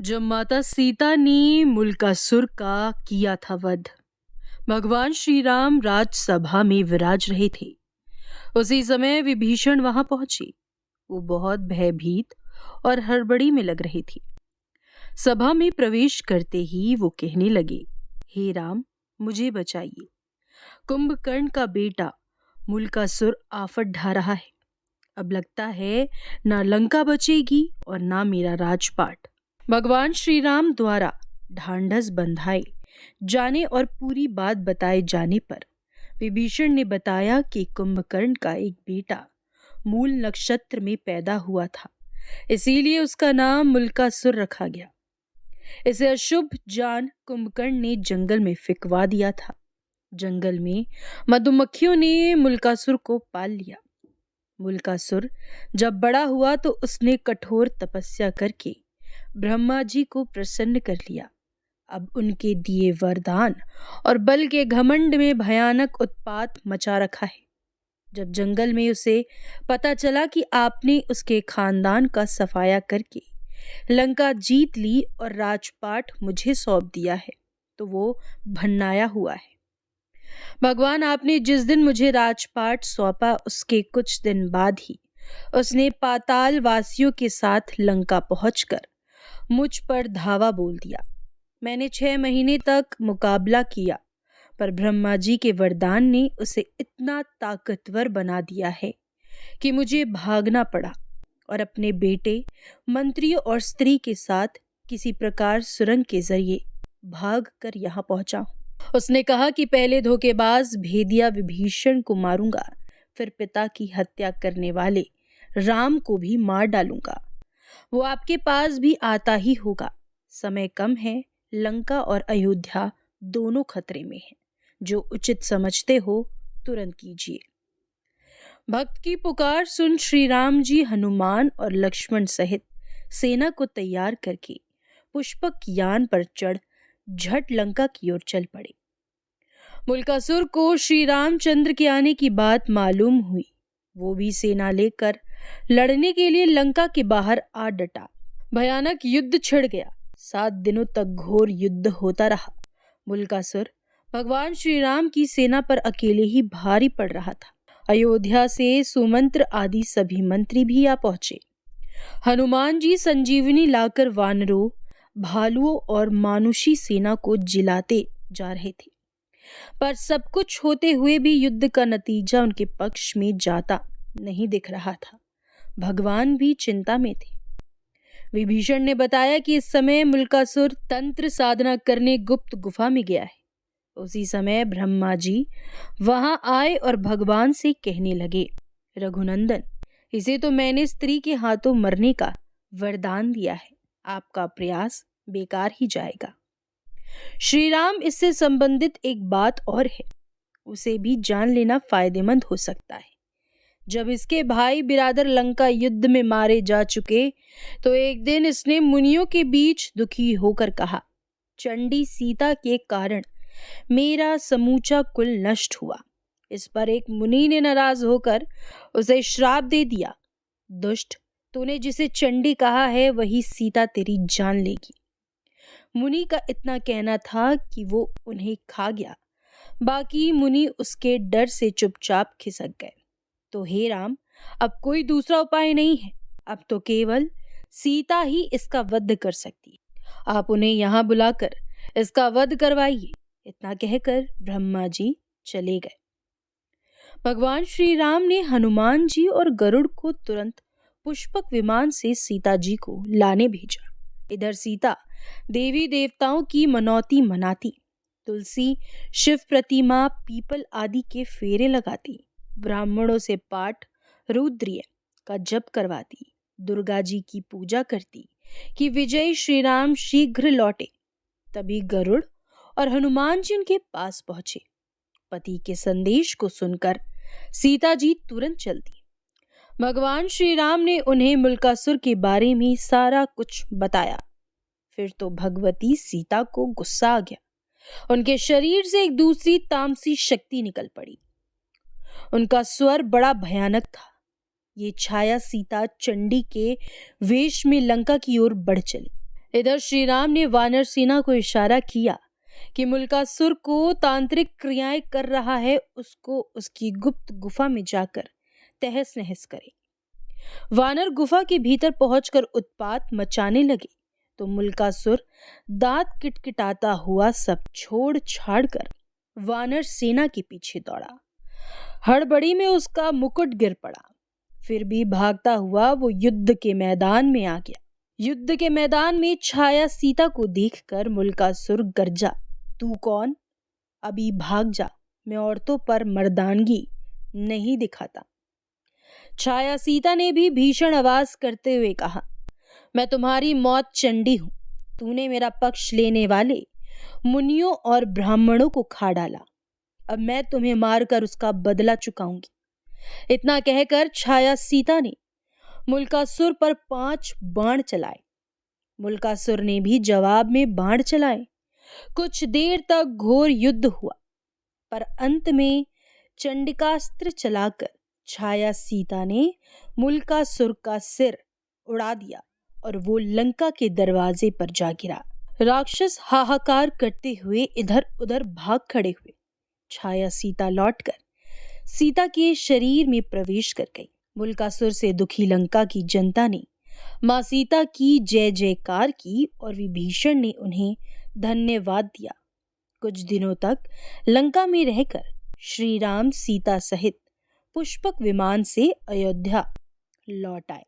जब माता सीता ने मुल्कासुर का किया था वध, भगवान श्री राम राजसभा में विराज रहे थे। उसी समय विभीषण वहां पहुंचे। वो बहुत भयभीत और हड़बड़ी में लग रही थी। सभा में प्रवेश करते ही वो कहने लगे, हे राम, मुझे बचाइए। कुंभकर्ण का बेटा मुल्कासुर आफत ढा रहा है। अब लगता है ना लंका बचेगी और ना मेरा राजपाट। भगवान श्री राम द्वारा ढांढस बंधाए जाने और पूरी बात बताए जाने पर विभीषण ने बताया कि कुंभकर्ण का एक बेटा मूल नक्षत्र में पैदा हुआ था, इसीलिए उसका नाम मुल्कासुर रखा गया। इसे अशुभ जान कुंभकर्ण ने जंगल में फिकवा दिया था। जंगल में मधुमक्खियों ने मुल्कासुर को पाल लिया। मुल्कासुर जब बड़ा हुआ तो उसने कठोर तपस्या करके ब्रह्मा जी को प्रसन्न कर लिया। अब उनके दिए वरदान और बल के घमंड में भयानक उत्पात मचा रखा है। जब जंगल में उसे पता चला कि आपने उसके खानदान का सफाया करके लंका जीत ली और राजपाट मुझे सौंप दिया है, तो वो भन्नाया हुआ है। भगवान, आपने जिस दिन मुझे राजपाट सौंपा उसके कुछ दिन बाद ही उसने पाताल वासियों के साथ लंका पहुंचकर मुझ पर धावा बोल दिया। मैंने 6 महीने तक मुकाबला किया, पर ब्रह्मा जी के वरदान ने उसे इतना ताकतवर बना दिया है कि मुझे भागना पड़ा और अपने बेटे, मंत्रियों और स्त्री के साथ किसी प्रकार सुरंग के जरिए भाग कर यहाँ पहुंचा। उसने कहा कि पहले धोखेबाज भेदिया विभीषण को मारूंगा, फिर पिता की हत्या करने वाले राम को भी मार डालूंगा। वो आपके पास भी आता ही होगा। समय कम है, लंका और अयोध्या दोनों खतरे में हैं। जो उचित समझते हो तुरंत कीजिए। भक्त की पुकार सुन श्री राम जी हनुमान और लक्ष्मण सहित सेना को तैयार करके पुष्पक यान पर चढ़ झट लंका की ओर चल पड़े। मुल्कासुर को श्री रामचंद्र के आने की बात मालूम हुई। वो भी सेना लेकर लड़ने के लिए लंका के बाहर आ डटा। भयानक युद्ध छिड़ गया। 7 दिनों तक घोर युद्ध होता रहा। मुल्कासुर भगवान श्री राम की सेना पर अकेले ही भारी पड़ रहा था। अयोध्या से सुमंत्र आदि सभी मंत्री भी आ पहुंचे। हनुमान जी संजीवनी लाकर वानरों, भालुओं और मानुषी सेना को जिलाते जा रहे थे, पर सब कुछ होते हुए भी युद्ध का नतीजा उनके पक्ष में जाता नहीं दिख रहा था। भगवान भी चिंता में थे। विभीषण ने बताया कि इस समय मुल्कासुर तंत्र साधना करने गुप्त गुफा में गया है। उसी समय ब्रह्मा जी वहां आए और भगवान से कहने लगे, रघुनंदन, इसे तो मैंने स्त्री के हाथों मरने का वरदान दिया है। आपका प्रयास बेकार ही जाएगा। श्री राम, इससे संबंधित एक बात और है, उसे भी जान लेना फायदेमंद हो सकता है। जब इसके भाई बिरादर लंका युद्ध में मारे जा चुके तो एक दिन इसने मुनियों के बीच दुखी होकर कहा, चंडी सीता के कारण मेरा समूचा कुल नष्ट हुआ। इस पर एक मुनि ने नाराज होकर उसे श्राप दे दिया, दुष्ट, तूने जिसे चंडी कहा है वही सीता तेरी जान लेगी। मुनि का इतना कहना था कि वो उन्हें खा गया। बाकी मुनि उसके डर से चुपचाप खिसक गए। तो हे राम, अब कोई दूसरा उपाय नहीं है। अब तो केवल सीता ही इसका वध कर सकती है। आप उन्हें यहाँ बुलाकर इसका वध करवाइए। इतना कहकर ब्रह्मा जी चले गए। भगवान श्री राम ने हनुमान जी और गरुड़ को तुरंत पुष्पक विमान से सीता जी को लाने भेजा। इधर सीता देवी देवताओं की मनौती मनाती, तुलसी, शिव प्रतिमा, पीपल आदि के फेरे लगाती, ब्राह्मणों से पाठ रुद्रीय का जप करवाती, दुर्गा जी की पूजा करती कि विजय श्री राम शीघ्र लौटे। तभी गरुड़ और हनुमान जी उनके पास पहुंचे। पति के संदेश को सुनकर सीता जी तुरंत चलती। भगवान श्री राम ने उन्हें मुल्कासुर के बारे में सारा कुछ बताया। फिर तो भगवती सीता को गुस्सा आ गया। उनके शरीर से एक दूसरी तामसी शक्ति निकल पड़ी। उनका स्वर बड़ा भयानक था। ये छाया सीता चंडी के वेश में लंका की ओर बढ़ चली। इधर श्री राम ने वानर सेना को इशारा किया कि मुल्कासुर को तांत्रिक क्रियाएं कर रहा है, उसको उसकी गुप्त गुफा में जाकर तहस नहस करे। वानर गुफा के भीतर पहुंचकर उत्पात मचाने लगे तो मुल्कासुर दांत किटकिटाता हुआ सब छोड़ छाड़ कर वानर सेना के पीछे दौड़ा। हड़बड़ी में उसका मुकुट गिर पड़ा, फिर भी भागता हुआ वो युद्ध के मैदान में आ गया। युद्ध के मैदान में छाया सीता को देखकर मुल्कासुर गरजा, तू कौन? अभी भाग जा, मैं औरतों पर मर्दानगी नहीं दिखाता। छाया सीता ने भी भीषण आवाज करते हुए कहा, मैं तुम्हारी मौत चंडी हूं। तूने मेरा पक्ष लेने वाले मुनियों और ब्राह्मणों को खा डाला, अब मैं तुम्हें मारकर उसका बदला चुकाऊंगी। इतना कहकर छाया सीता ने मुल्कासुर पर 5 बाण चलाए। मुल्कासुर ने भी जवाब में बाण चलाए। कुछ देर तक घोर युद्ध हुआ, पर अंत में चंडिकास्त्र चलाकर छाया सीता ने मुल्कासुर का सिर उड़ा दिया और वो लंका के दरवाजे पर जा गिरा। राक्षस हाहाकार करते हुए इधर उधर भाग खड़े हुए। छाया सीता लौटकर सीता के शरीर में प्रवेश कर गई। मुल्कासुर से दुखी लंका की जनता ने मां सीता की जय जयकार की और विभीषण ने उन्हें धन्यवाद दिया। कुछ दिनों तक लंका में रहकर श्री राम सीता सहित पुष्पक विमान से अयोध्या लौट आए।